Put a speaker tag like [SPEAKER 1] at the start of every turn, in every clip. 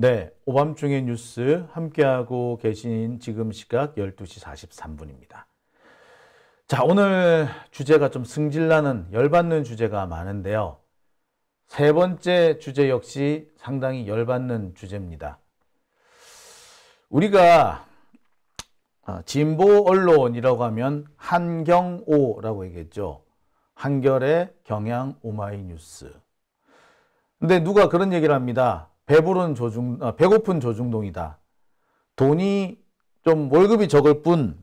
[SPEAKER 1] 네, 오밤중의 뉴스 함께하고 계신 지금 시각 12시 43분입니다. 자, 오늘 주제가 좀 승질나는, 열받는 주제가 많은데요. 세 번째 주제 역시 상당히 열받는 주제입니다. 우리가 진보 언론이라고 하면 한경오라고 얘기했죠. 한겨레, 경향, 오마이뉴스. 근데 누가 그런 얘기를 합니다. 배고픈 조중동이다. 돈이 좀 월급이 적을 뿐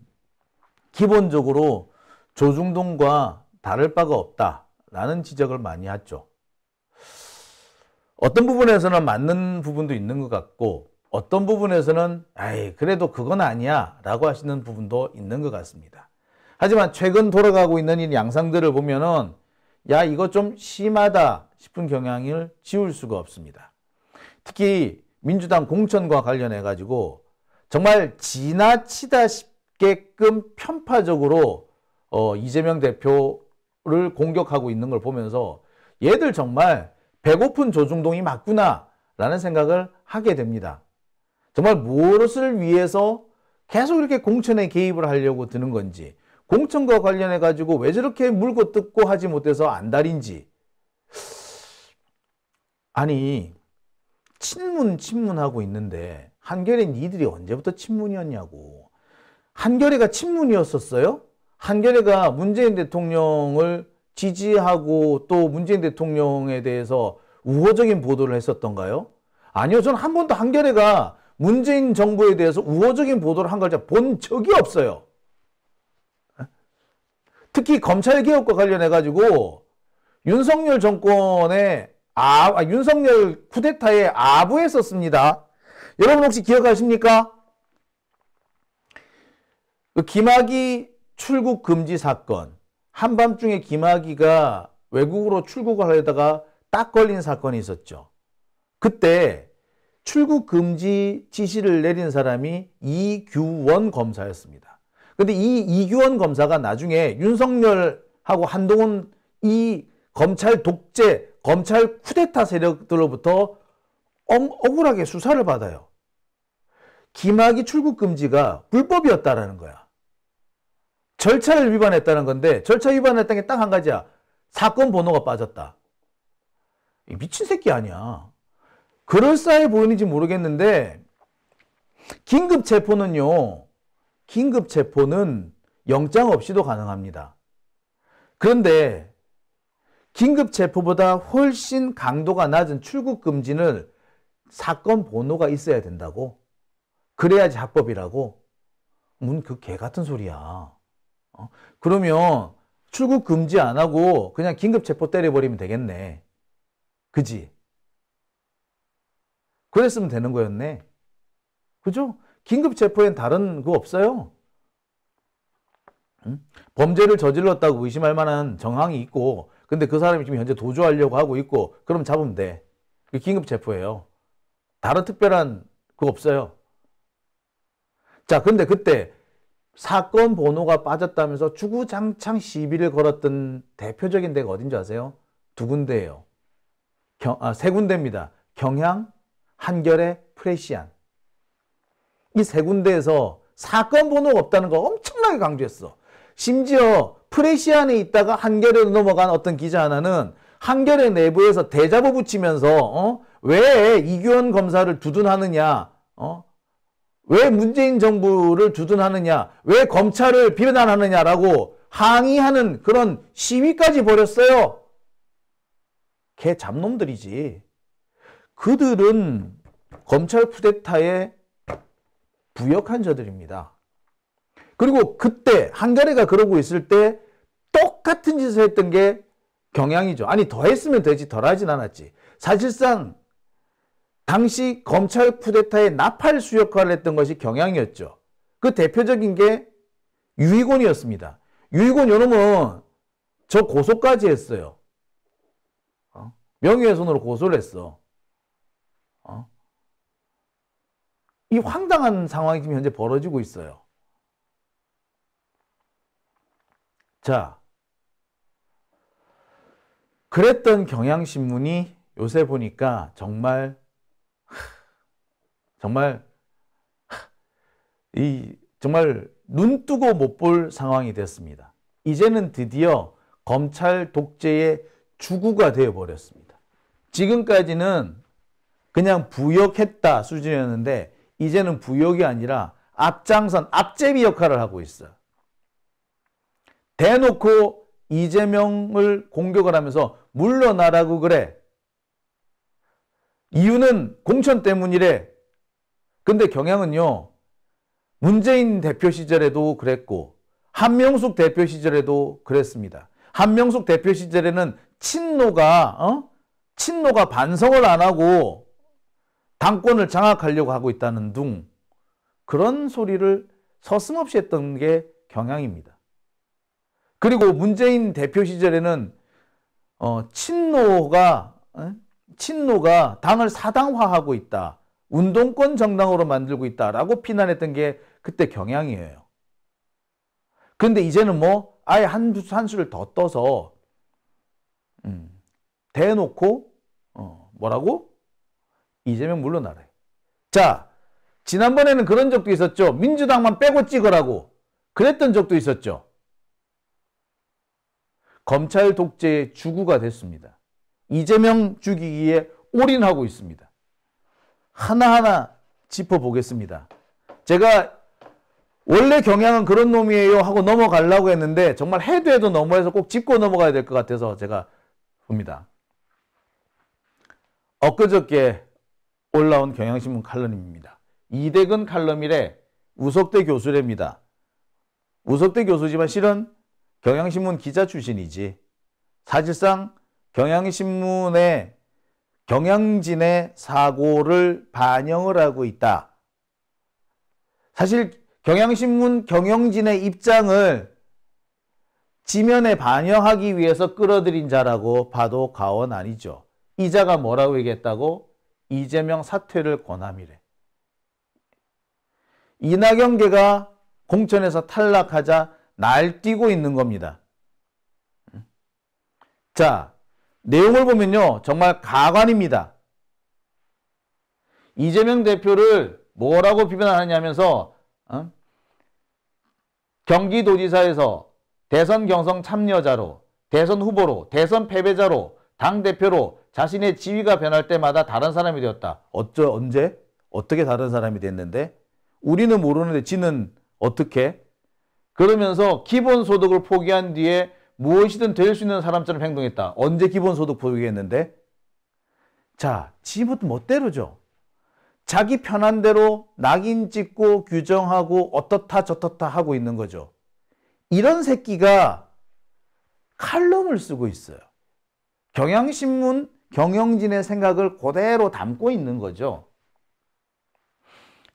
[SPEAKER 1] 기본적으로 조중동과 다를 바가 없다라는 지적을 많이 하죠. 어떤 부분에서는 맞는 부분도 있는 것 같고 어떤 부분에서는 그래도 그건 아니야 라고 하시는 부분도 있는 것 같습니다. 하지만 최근 돌아가고 있는 이 양상들을 보면은 야, 이거 좀 심하다 싶은 경향을 지울 수가 없습니다. 특히 민주당 공천과 관련해 가지고 정말 지나치다 싶게끔 편파적으로 이재명 대표를 공격하고 있는 걸 보면서 얘들 정말 배고픈 조중동이 맞구나 라는 생각을 하게 됩니다. 정말 무엇을 위해서 계속 이렇게 공천에 개입을 하려고 드는 건지, 공천과 관련해 가지고 왜 저렇게 물고 뜯고 하지 못해서 안달인지. 아니, 친문하고 있는데 한겨레 니들이 언제부터 친문이었냐고. 한겨레가 친문이었었어요? 한겨레가 문재인 대통령을 지지하고 또 문재인 대통령에 대해서 우호적인 보도를 했었던가요? 아니요. 저는 한 번도 한겨레가 문재인 정부에 대해서 우호적인 보도를 한 걸 본 적이 없어요. 특히 검찰개혁과 관련해가지고 윤석열 정권의 윤석열 쿠데타에 아부했었습니다. 여러분 혹시 기억하십니까? 그 김학의 출국 금지 사건. 한밤중에 김학의가 외국으로 출국을 하려다가 딱 걸린 사건이 있었죠. 그때 출국 금지 지시를 내린 사람이 이규원 검사였습니다. 근데 이 이규원 검사가 나중에 윤석열하고 한동훈 이 검찰 독재, 검찰 쿠데타 세력들로부터 억울하게 수사를 받아요. 김학의 출국 금지가 불법이었다라는 거야. 절차를 위반했다는 건데 절차 위반했다는 게 딱 한 가지야. 사건 번호가 빠졌다. 미친 새끼 아니야. 그럴싸해 보이는지 모르겠는데 긴급 체포는 영장 없이도 가능합니다. 그런데 긴급 체포보다 훨씬 강도가 낮은 출국 금지는 사건 번호가 있어야 된다고? 그래야지 합법이라고? 그 개 같은 소리야. 그러면 출국 금지 안 하고 그냥 긴급 체포 때려버리면 되겠네. 그지? 그랬으면 되는 거였네. 그죠? 긴급 체포엔 다른 거 없어요. 범죄를 저질렀다고 의심할 만한 정황이 있고 근데 그 사람이 지금 현재 도주하려고 하고 있고 그럼 잡으면 돼. 긴급 체포예요. 다른 특별한 그거 없어요. 자, 근데 그때 사건 번호가 빠졌다면서 주구장창 시비를 걸었던 대표적인 데가 어딘지 아세요? 두 군데예요. 세 군데입니다. 경향, 한겨레, 프레시안. 이 세 군데에서 사건 번호가 없다는 거 엄청나게 강조했어. 심지어 프레시안에 있다가 한겨레로 넘어간 어떤 기자 하나는 한겨레 내부에서 대자보 붙이면서 왜 이규원 검사를 두둔하느냐, 왜 문재인 정부를 두둔하느냐, 왜 검찰을 비난하느냐라고 항의하는 그런 시위까지 벌였어요. 개 잡놈들이지. 그들은 검찰 쿠데타에 부역한 자들입니다. 그리고 그때 한겨레가 그러고 있을 때 똑같은 짓을 했던 게 경향이죠. 아니, 더 했으면 되지 덜 하진 않았지. 사실상 당시 검찰 쿠데타의 나팔수 역할을 했던 것이 경향이었죠. 그 대표적인 게 유희곤이었습니다. 유희곤 요놈은 저 고소까지 했어요. 명예훼손으로 고소를 했어. 이 황당한 상황이 지금 현재 벌어지고 있어요. 자, 그랬던 경향신문이 요새 보니까 정말 정말 정말 눈 뜨고 못 볼 상황이 됐습니다. 이제는 드디어 검찰 독재의 주구가 되어버렸습니다. 지금까지는 그냥 부역했다 수준이었는데 이제는 부역이 아니라 앞장선 앞제비 역할을 하고 있어요. 대놓고 이재명을 공격을 하면서 물러나라고 그래. 이유는 공천 때문이래. 근데 경향은요, 문재인 대표 시절에도 그랬고 한명숙 대표 시절에도 그랬습니다. 한명숙 대표 시절에는 친노가 반성을 안 하고 당권을 장악하려고 하고 있다는 둥, 그런 소리를 서슴없이 했던 게 경향입니다. 그리고 문재인 대표 시절에는 친노가 당을 사당화하고 있다, 운동권 정당으로 만들고 있다라고 비난했던 게 그때 경향이에요. 근데 이제는 뭐 아예 한 수를 더 떠서 대놓고 뭐라고? 이재명 물러나래. 자, 지난번에는 그런 적도 있었죠. 민주당만 빼고 찍으라고 그랬던 적도 있었죠. 검찰 독재의 주구가 됐습니다. 이재명 죽이기에 올인하고 있습니다. 하나하나 짚어보겠습니다. 제가 원래 경향은 그런 놈이에요 하고 넘어가려고 했는데 정말 해도 해도 너무해서 꼭 짚고 넘어가야 될 것 같아서 제가 봅니다. 엊그저께 올라온 경향신문 칼럼입니다. 이대근 칼럼이래. 우석대 교수랍니다. 우석대 교수지만 실은 경향신문 기자 출신이지. 사실상 경향신문의 경향진의 사고를 반영을 하고 있다. 사실 경향신문 경영진의 입장을 지면에 반영하기 위해서 끌어들인 자라고 봐도 과언 아니죠. 이 자가 뭐라고 얘기했다고? 이재명 사퇴를 권함이래. 이낙연계가 공천에서 탈락하자 날뛰고 있는 겁니다. 자, 내용을 보면요, 정말 가관입니다. 이재명 대표를 뭐라고 비판하냐면서 경기도지사에서 대선 경선 참여자로, 대선 후보로, 대선 패배자로, 당대표로 자신의 지위가 변할 때마다 다른 사람이 되었다. 언제? 어떻게 다른 사람이 됐는데? 우리는 모르는데 지는 어떻게? 그러면서 기본소득을 포기한 뒤에 무엇이든 될 수 있는 사람처럼 행동했다. 언제 기본소득 포기했는데? 자, 지부터 멋대로죠. 자기 편한 대로 낙인 찍고 규정하고 어떻다 저떻다 하고 있는 거죠. 이런 새끼가 칼럼을 쓰고 있어요. 경향신문 경영진의 생각을 그대로 담고 있는 거죠.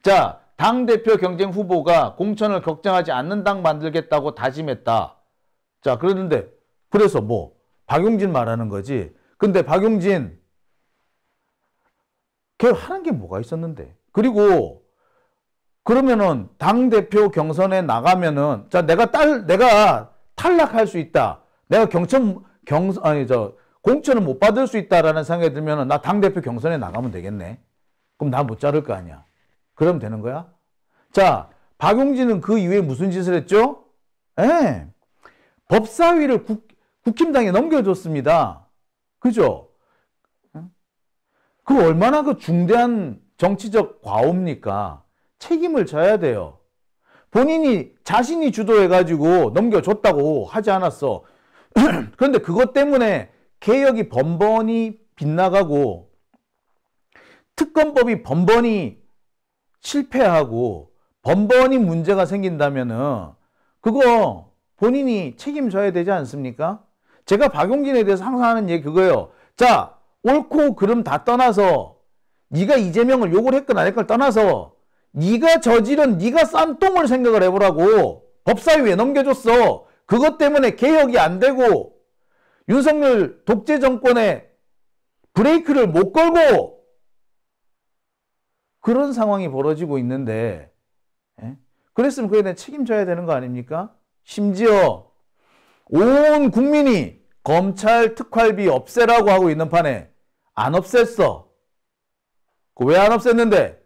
[SPEAKER 1] 자, 당대표 경쟁 후보가 공천을 걱정하지 않는 당 만들겠다고 다짐했다. 자, 그러는데 그래서 뭐 박용진 말하는 거지. 근데 박용진 걔 하는 게 뭐가 있었는데. 그리고 그러면은 당대표 경선에 나가면은 자, 내가 탈락할 수 있다. 내가 공천을 못 받을 수 있다라는 생각이 들면은 나 당대표 경선에 나가면 되겠네. 그럼 나 못 자를 거 아니야. 그러면 되는 거야? 자, 박용진은 그 이후에 무슨 짓을 했죠? 법사위를 국힘당에 넘겨줬습니다. 그죠? 그 얼마나 그 중대한 정치적 과오입니까? 책임을 져야 돼요. 본인이 자신이 주도해가지고 넘겨줬다고 하지 않았어. 그런데 그것 때문에 개혁이 번번이 빗나가고 특검법이 번번이 실패하고 번번이 문제가 생긴다면은 그거 본인이 책임져야 되지 않습니까? 제가 박용진에 대해서 항상 하는 얘기 그거예요. 자, 옳고 그름 다 떠나서 네가 이재명을 욕을 했건 안 했건 떠나서 네가 저지른 네가 싼 똥을 생각을 해보라고. 법사위에 넘겨줬어. 그것 때문에 개혁이 안 되고 윤석열 독재 정권에 브레이크를 못 걸고 그런 상황이 벌어지고 있는데 그랬으면 그에 대해 책임져야 되는 거 아닙니까? 심지어 온 국민이 검찰 특활비 없애라고 하고 있는 판에 안 없앴어. 왜 안 없앴는데?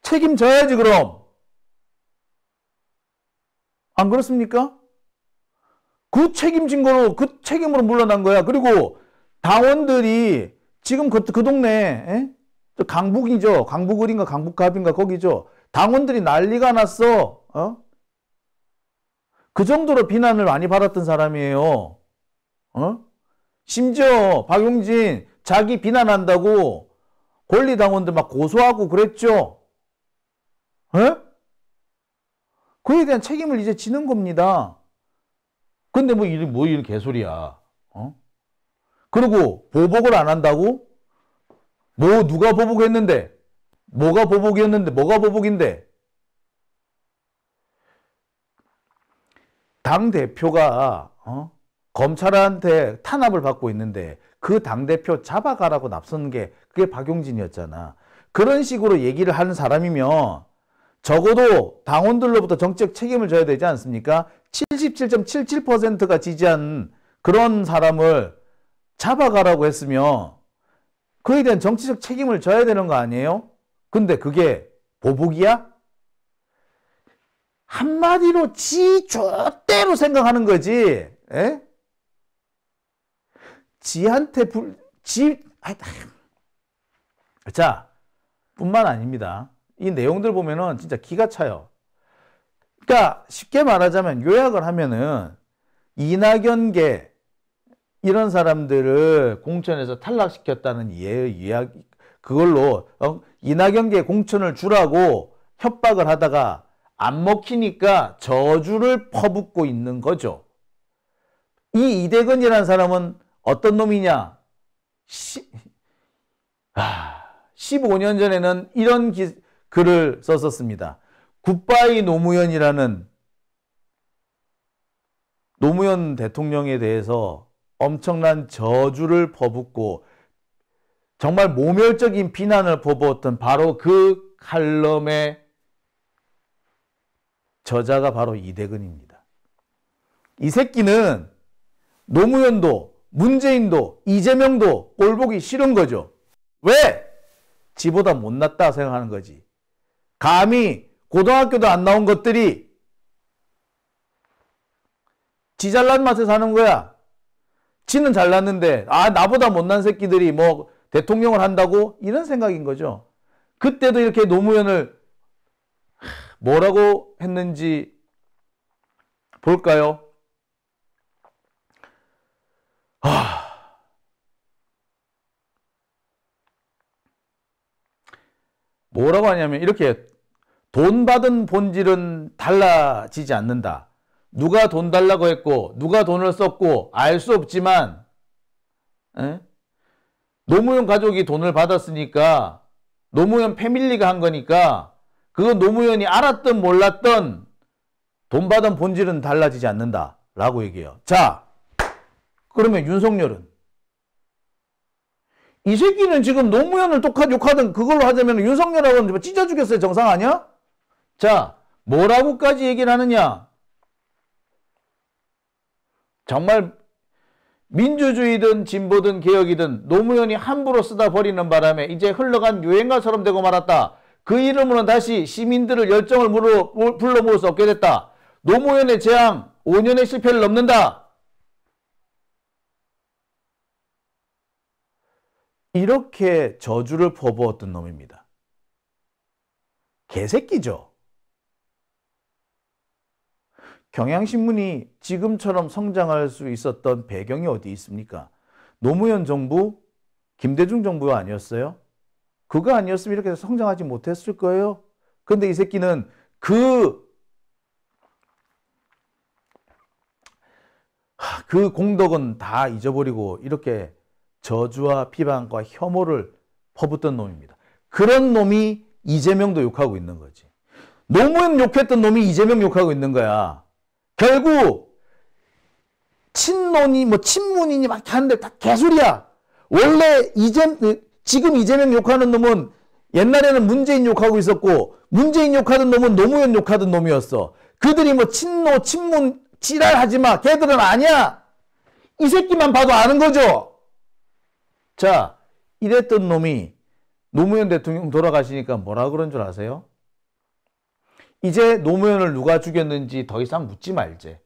[SPEAKER 1] 책임져야지 그럼. 안 그렇습니까? 그 책임진 거로 그 책임으로 물러난 거야. 그리고 당원들이 지금 그 동네 에? 강북이죠. 강북을인가 강북갑인가 거기죠. 당원들이 난리가 났어. 어? 그 정도로 비난을 많이 받았던 사람이에요. 어? 심지어 박용진 자기 비난한다고 권리당원들 막 고소하고 그랬죠. 에? 그에 대한 책임을 이제 지는 겁니다. 근데 뭐 이런 개소리야. 어? 그리고 보복을 안 한다고? 뭐 누가 보복했는데? 뭐가 보복이었는데? 뭐가 보복인데? 당대표가 검찰한테 탄압을 받고 있는데 그 당대표 잡아가라고 납선 게 그게 박용진이었잖아. 그런 식으로 얘기를 하는 사람이면 적어도 당원들로부터 정책 책임을 져야 되지 않습니까? 77.77%가 지지한 그런 사람을 잡아가라고 했으면 그에 대한 정치적 책임을 져야 되는 거 아니에요? 근데 그게 보복이야? 한마디로 지 좆대로 생각하는 거지. 에? 지한테 자, 뿐만 아닙니다. 이 내용들 보면은 진짜 기가 차요. 그러니까 쉽게 말하자면 요약을 하면은 이낙연계 이런 사람들을 공천에서 탈락시켰다는 이야기 그걸로 이낙연계 공천을 주라고 협박을 하다가 안 먹히니까 저주를 퍼붓고 있는 거죠. 이 이대건이라는 사람은 어떤 놈이냐? 15년 전에는 이런 글을 썼었습니다. 굿바이 노무현이라는 노무현 대통령에 대해서 엄청난 저주를 퍼붓고 정말 모멸적인 비난을 퍼부었던 바로 그 칼럼의 저자가 바로 이대근입니다. 이 새끼는 노무현도 문재인도 이재명도 꼴보기 싫은 거죠. 왜? 지보다 못났다 생각하는 거지. 감히 고등학교도 안 나온 것들이 지 잘난 맛에 사는 거야. 지는 잘났는데 나보다 못난 새끼들이 뭐 대통령을 한다고? 이런 생각인 거죠. 그때도 이렇게 노무현을 뭐라고 했는지 볼까요? 뭐라고 하냐면 이렇게 돈 받은 본질은 달라지지 않는다. 누가 돈 달라고 했고 누가 돈을 썼고 알 수 없지만 노무현 가족이 돈을 받았으니까 노무현 패밀리가 한 거니까 그건 노무현이 알았든 몰랐든 돈 받은 본질은 달라지지 않는다 라고 얘기해요. 자, 그러면 윤석열은 이 새끼는 지금 노무현을 똑같이 욕하든 그걸로 하자면 윤석열하고는 찢어 주겠어요. 정상 아니야? 자, 뭐라고까지 얘기를 하느냐? 정말 민주주의든 진보든 개혁이든 노무현이 함부로 쓰다 버리는 바람에 이제 흘러간 유행가처럼 되고 말았다. 그 이름으로는 다시 시민들을 열정을 불러 모을 수 없게 됐다. 노무현의 재앙 5년의 실패를 넘는다. 이렇게 저주를 퍼부었던 놈입니다. 개새끼죠. 경향신문이 지금처럼 성장할 수 있었던 배경이 어디 있습니까? 노무현 정부, 김대중 정부 아니었어요? 그거 아니었으면 이렇게 성장하지 못했을 거예요. 근데 이 새끼는 그 공덕은 다 잊어버리고 이렇게 저주와 비방과 혐오를 퍼붓던 놈입니다. 그런 놈이 이재명도 욕하고 있는 거지. 노무현 욕했던 놈이 이재명 욕하고 있는 거야. 결국 친노니 뭐 친문이니 막 하는데 다 개소리야. 원래 지금 이재명 욕하는 놈은 옛날에는 문재인 욕하고 있었고 문재인 욕하던 놈은 노무현 욕하던 놈이었어. 그들이 뭐 친노 친문 지랄하지 마. 걔들은 아니야. 이 새끼만 봐도 아는 거죠. 자, 이랬던 놈이 노무현 대통령 돌아가시니까 뭐라 그런 줄 아세요? 이제 노무현을 누가 죽였는지 더 이상 묻지 말제.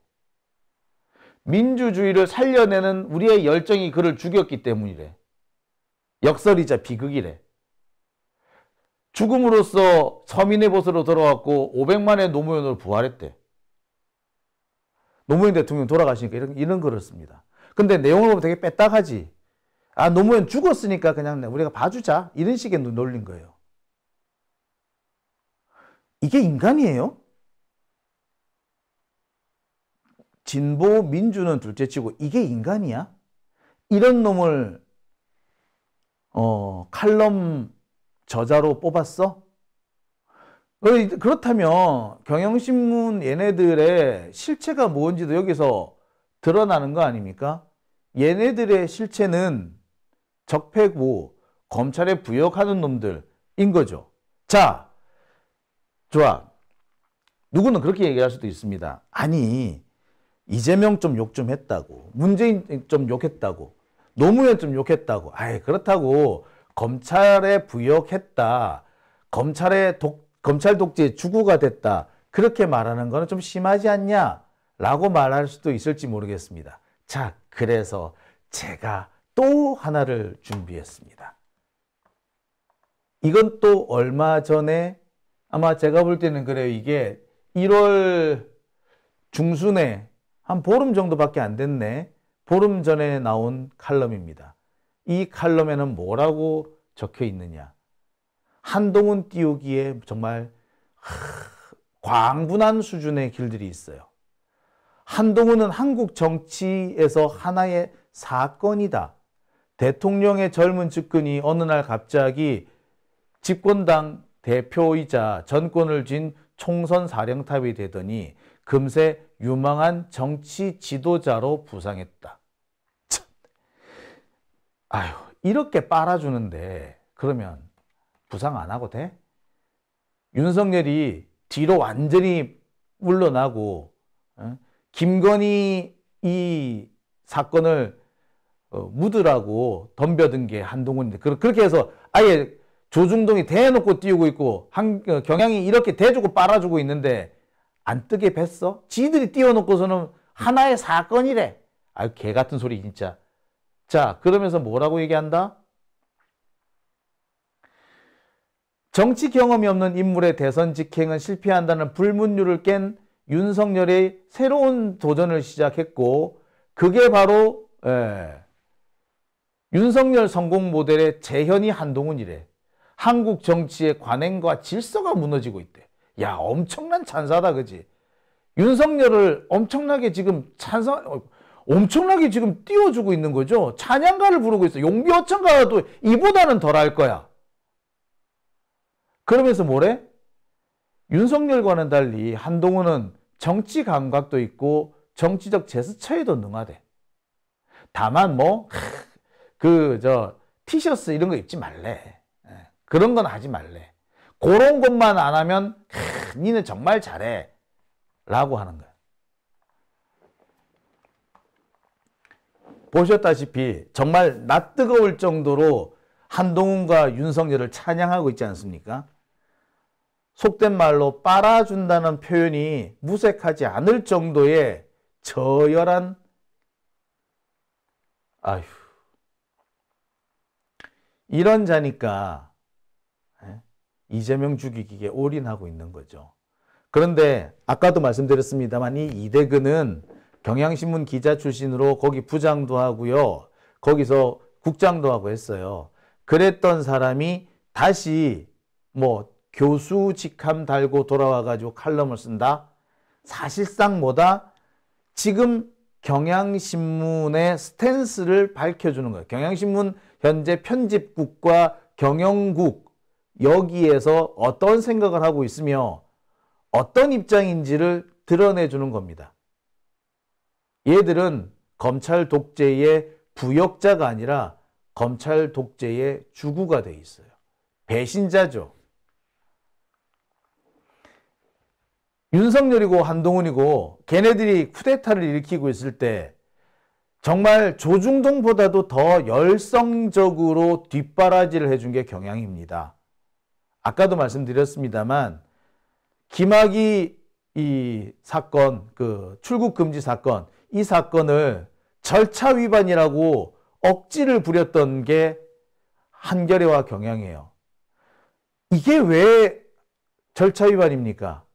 [SPEAKER 1] 민주주의를 살려내는 우리의 열정이 그를 죽였기 때문이래. 역설이자 비극이래. 죽음으로써 서민의 벗으로 돌아왔고 500만의 노무현으로 부활했대. 노무현 대통령 돌아가시니까 이런 글을 씁니다. 근데 내용을 보면 되게 빼딱하지. 아, 노무현 죽었으니까 그냥 우리가 봐주자. 이런 식의 논리인 거예요. 이게 인간이에요? 진보 민주는 둘째치고 이게 인간이야? 이런 놈을 칼럼 저자로 뽑았어? 그렇다면 경향신문 얘네들의 실체가 뭔지도 여기서 드러나는 거 아닙니까? 얘네들의 실체는 적폐고 검찰에 부역하는 놈들인 거죠. 자, 좋아. 누구는 그렇게 얘기할 수도 있습니다. 아니, 이재명 좀 욕 좀 했다고, 문재인 좀 욕했다고, 노무현 좀 욕했다고. 아이, 그렇다고 검찰에 부역했다, 검찰 독재의 주구가 됐다, 그렇게 말하는 거는 좀 심하지 않냐? 라고 말할 수도 있을지 모르겠습니다. 자, 그래서 제가 또 하나를 준비했습니다. 이건 또 얼마 전에, 아마 제가 볼 때는 그래요. 이게 1월 중순에 한 보름 정도밖에 안 됐네. 보름 전에 나온 칼럼입니다. 이 칼럼에는 뭐라고 적혀 있느냐. 한동훈 띄우기에 정말 광분한 수준의 길들이 있어요. 한동훈은 한국 정치에서 하나의 사건이다. 대통령의 젊은 측근이 어느 날 갑자기 집권당 대표이자 전권을 쥔 총선 사령탑이 되더니 금세 유망한 정치 지도자로 부상했다. 참. 아유, 이렇게 빨아주는데 그러면 부상 안 하고 돼? 윤석열이 뒤로 완전히 물러나고 김건희 이 사건을 묻으라고 덤벼든 게 한동훈인데 그렇게 해서 아예 조중동이 대놓고 띄우고 있고 경향이 이렇게 대주고 빨아주고 있는데 안 뜨게 뱄어? 지들이 띄워놓고서는 하나의 사건이래. 아유, 개 같은 소리 진짜. 자, 그러면서 뭐라고 얘기한다? 정치 경험이 없는 인물의 대선 직행은 실패한다는 불문율을 깬 윤석열의 새로운 도전을 시작했고 그게 바로 윤석열 성공 모델의 재현이 한동훈이래. 한국 정치의 관행과 질서가 무너지고 있대. 야, 엄청난 찬사다, 그지? 윤석열을 엄청나게 지금 엄청나게 지금 띄워주고 있는 거죠. 찬양가를 부르고 있어. 용비어천가도 이보다는 덜 할 거야. 그러면서 뭐래? 윤석열과는 달리 한동훈은 정치 감각도 있고 정치적 제스처에도 능하대. 다만 티셔츠 이런 거 입지 말래. 그런 건 하지 말래. 그런 것만 안 하면 니는 정말 잘해 라고 하는 거야. 보셨다시피 정말 낯뜨거울 정도로 한동훈과 윤석열을 찬양하고 있지 않습니까? 속된 말로 빨아준다는 표현이 무색하지 않을 정도의 저열한 이런 자니까 이재명 죽이기에 올인하고 있는 거죠. 그런데 아까도 말씀드렸습니다만 이 이대근은 경향신문 기자 출신으로 거기 부장도 하고요. 거기서 국장도 하고 했어요. 그랬던 사람이 다시 교수 직함 달고 돌아와가지고 칼럼을 쓴다? 사실상 지금 경향신문의 스탠스를 밝혀주는 거예요. 경향신문 현재 편집국과 경영국 여기에서 어떤 생각을 하고 있으며 어떤 입장인지를 드러내주는 겁니다. 얘들은 검찰 독재의 부역자가 아니라 검찰 독재의 주구가 돼 있어요. 배신자죠. 윤석열이고 한동훈이고 걔네들이 쿠데타를 일으키고 있을 때 정말 조중동보다도 더 열성적으로 뒷바라지를 해준 게 경향입니다. 아까도 말씀드렸습니다만 김학의 이 사건, 그 출국 금지 사건, 이 사건을 절차 위반이라고 억지를 부렸던 게 한겨레와 경향이에요. 이게 왜 절차 위반입니까?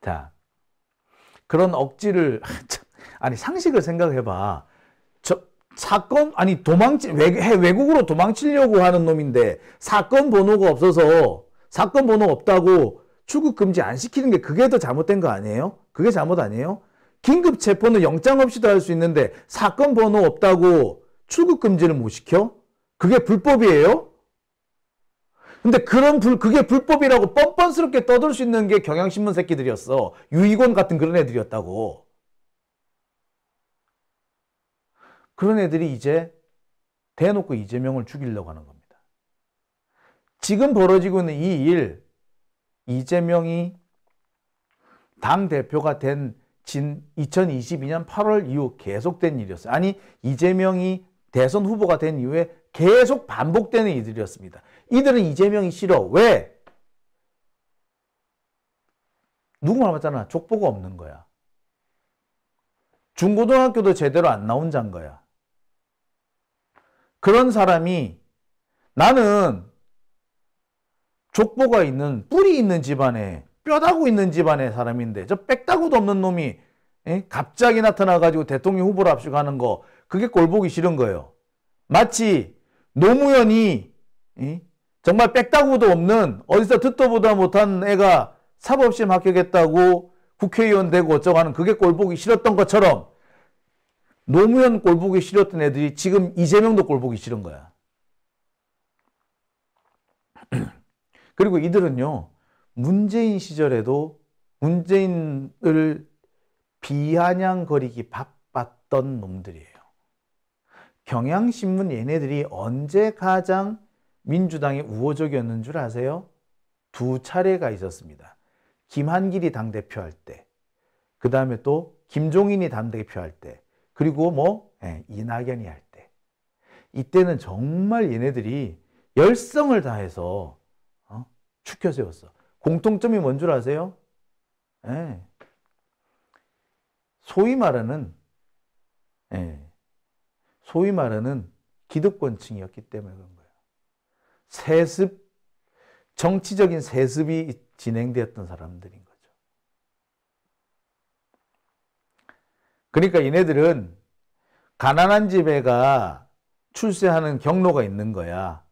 [SPEAKER 1] 자, 그런 억지를, 아니, 상식을 생각해봐. 사건, 아니, 외국으로 도망치려고 하는 놈인데, 사건 번호가 없어서, 사건 번호 없다고 출국 금지 안 시키는 게 그게 더 잘못된 거 아니에요? 그게 잘못 아니에요? 긴급 체포는 영장 없이도 할 수 있는데, 사건 번호 없다고 출국 금지를 못 시켜? 그게 불법이에요? 근데 그게 불법이라고 뻔뻔스럽게 떠들 수 있는 게 경향신문 새끼들이었어. 유익원 같은 그런 애들이었다고. 그런 애들이 이제 대놓고 이재명을 죽이려고 하는 겁니다. 지금 벌어지고 있는 이 일, 이재명이 당대표가 된 2022년 8월 이후 계속된 일이었어요. 아니, 이재명이 대선 후보가 된 이후에 계속 반복되는 일들이었습니다. 이들은 이재명이 싫어. 왜? 누구 말 맞잖아. 족보가 없는 거야. 중고등학교도 제대로 안 나온 자인 거야. 그런 사람이 나는 족보가 있는, 뿔이 있는 집안에, 뼈다구 있는 집안의 사람인데 저 빽다구도 없는 놈이 갑자기 나타나가지고 대통령 후보를 앞서가는 거, 그게 꼴보기 싫은 거예요. 마치 노무현이 정말 빽다구도 없는 어디서 듣도 보다 못한 애가 사법시험 합격했다고 국회의원 되고 어쩌고 하는 그게 꼴보기 싫었던 것처럼 노무현 꼴보기 싫었던 애들이 지금 이재명도 꼴보기 싫은 거야. 그리고 이들은요, 문재인 시절에도 문재인을 비아냥거리기 바빴던 놈들이에요. 경향신문 얘네들이 언제 가장 민주당에 우호적이었는 줄 아세요? 두 차례가 있었습니다. 김한길이 당대표 할 때, 그 다음에 또 김종인이 당대표 할 때, 그리고 이낙연이 할 때. 이때는 정말 얘네들이 열성을 다해서 추켜 세웠어. 공통점이 뭔 줄 아세요? 소위 말하는 기득권층이었기 때문에 그런 거예요. 정치적인 세습이 진행되었던 사람들인 거죠. 그러니까 얘네들은 가난한 집애가 출세하는 경로가 있는 거야.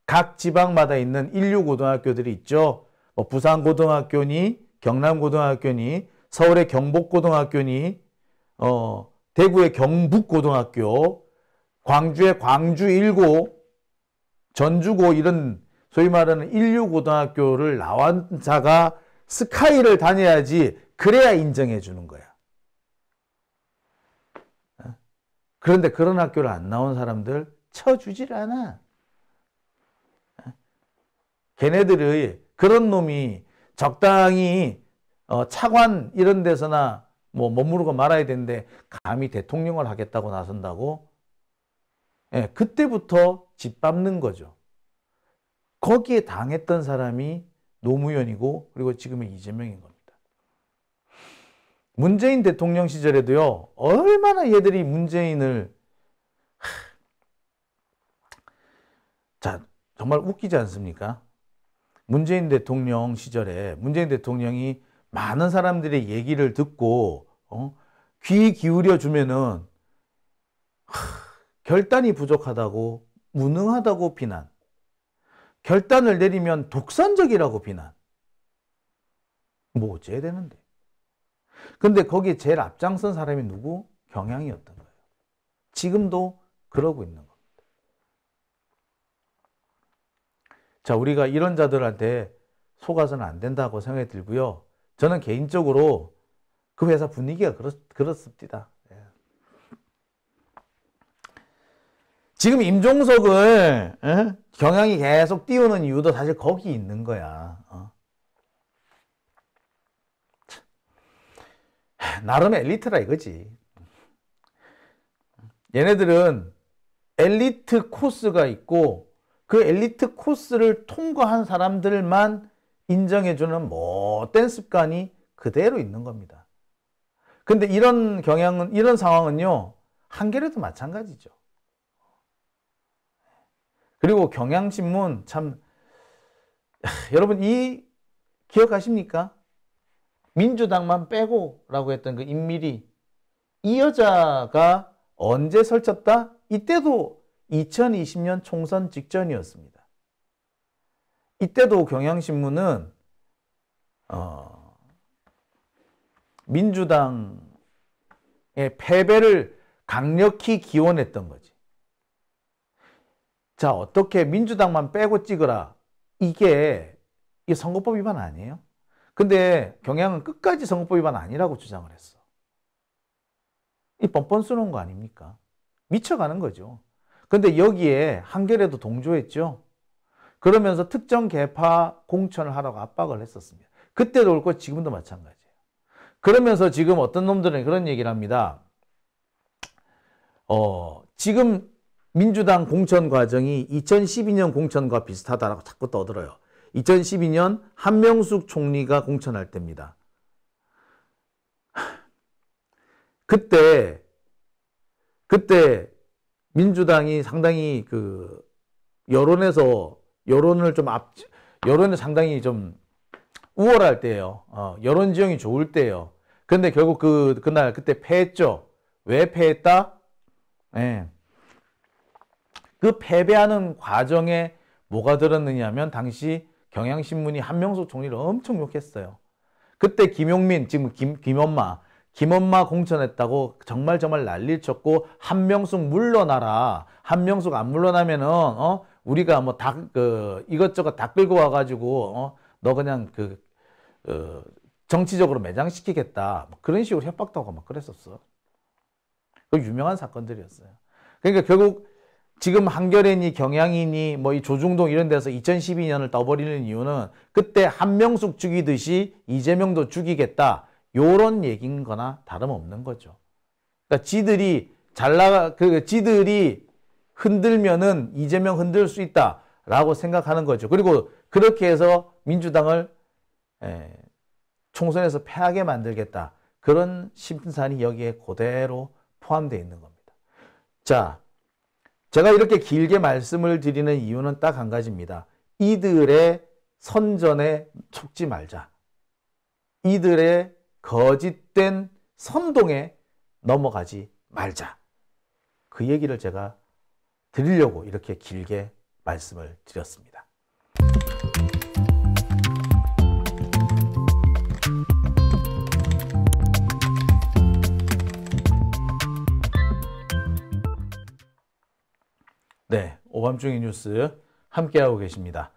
[SPEAKER 1] 각 지방마다 있는 인류고등학교들이 있죠. 부산고등학교니, 경남고등학교니, 서울의 경복고등학교니, 대구의 경북고등학교, 광주의 광주일고, 전주고 이런 소위 말하는 인류고등학교를 나온 자가 스카이를 다녀야지 그래야 인정해 주는 거야. 그런데 그런 학교를 안 나온 사람들 쳐주질 않아. 걔네들의 그런 놈이 적당히 차관 이런 데서나 머무르고 말아야 되는데 감히 대통령을 하겠다고 나선다고? 그때부터 짓밟는 거죠. 거기에 당했던 사람이 노무현이고 그리고 지금의 이재명인 겁니다. 문재인 대통령 시절에도요, 얼마나 얘들이 문재인을 자, 정말 웃기지 않습니까? 문재인 대통령 시절에 문재인 대통령이 많은 사람들의 얘기를 듣고 귀 기울여 주면은 결단이 부족하다고, 무능하다고 비난, 결단을 내리면 독선적이라고 비난. 뭐 어째야 되는데. 근데 거기에 제일 앞장선 사람이 누구? 경향이었던 거예요. 지금도 그러고 있는 겁니다. 자, 우리가 이런 자들한테 속아서는 안 된다고 생각이 들고요. 저는 개인적으로 그 회사 분위기가 그렇습니다. 지금 임종석을 경향이 계속 띄우는 이유도 사실 거기 있는 거야. 나름 엘리트라 이거지. 얘네들은 엘리트 코스가 있고 그 엘리트 코스를 통과한 사람들만 인정해주는 못된 습관이 그대로 있는 겁니다. 근데 이런 경향은, 이런 상황은요, 한겨레도 마찬가지죠. 그리고 경향신문 참, 여러분 이 기억하십니까? 민주당만 빼고라고 했던 그 임미리, 이 여자가 언제 설쳤다? 이때도 2020년 총선 직전이었습니다. 이때도 경향신문은 민주당의 패배를 강력히 기원했던 거지. 자, 어떻게 민주당만 빼고 찍으라. 이게 선거법 위반 아니에요? 근데 경향은 끝까지 선거법 위반 아니라고 주장을 했어. 이 뻔뻔스러운 거 아닙니까? 미쳐가는 거죠. 근데 여기에 한겨레도 동조했죠. 그러면서 특정 계파 공천을 하라고 압박을 했었습니다. 그때도 그렇고 지금도 마찬가지예요. 그러면서 지금 어떤 놈들은 그런 얘기를 합니다. 지금 민주당 공천 과정이 2012년 공천과 비슷하다라고 자꾸 떠들어요. 2012년 한명숙 총리가 공천할 때입니다. 그때 민주당이 상당히 여론을 상당히 좀 우월할 때예요. 여론 지형이 좋을 때예요. 근데 결국 그때 패했죠. 왜 패했다? 예. 그 패배하는 과정에 뭐가 들었느냐 하면 당시 경향신문이 한명숙 총리를 엄청 욕했어요. 그때 김용민, 지금 김엄마 공천했다고 정말 난리를 쳤고, 한명숙 물러나라. 한명숙 안 물러나면은 우리가 뭐 이것저것 다 끌고 와가지고 너 그냥 정치적으로 매장시키겠다. 뭐 그런 식으로 협박도 하고 막 그랬었어. 그 유명한 사건들이었어요. 그러니까 결국 지금 한겨레니 경향이니 뭐 이 조중동 이런 데서 2012년을 떠버리는 이유는 그때 한명숙 죽이듯이 이재명도 죽이겠다. 요런 얘기인 거나 다름없는 거죠. 그러니까 지들이 흔들면은 이재명 흔들 수 있다라고 생각하는 거죠. 그리고 그렇게 해서 민주당을 총선에서 패하게 만들겠다. 그런 심산이 여기에 그대로 포함되어 있는 겁니다. 자, 제가 이렇게 길게 말씀을 드리는 이유는 딱 한 가지입니다. 이들의 선전에 속지 말자. 이들의 거짓된 선동에 넘어가지 말자. 그 얘기를 제가 드리려고 이렇게 길게 말씀을 드렸습니다. 네, 오밤중의 뉴스 함께하고 계십니다.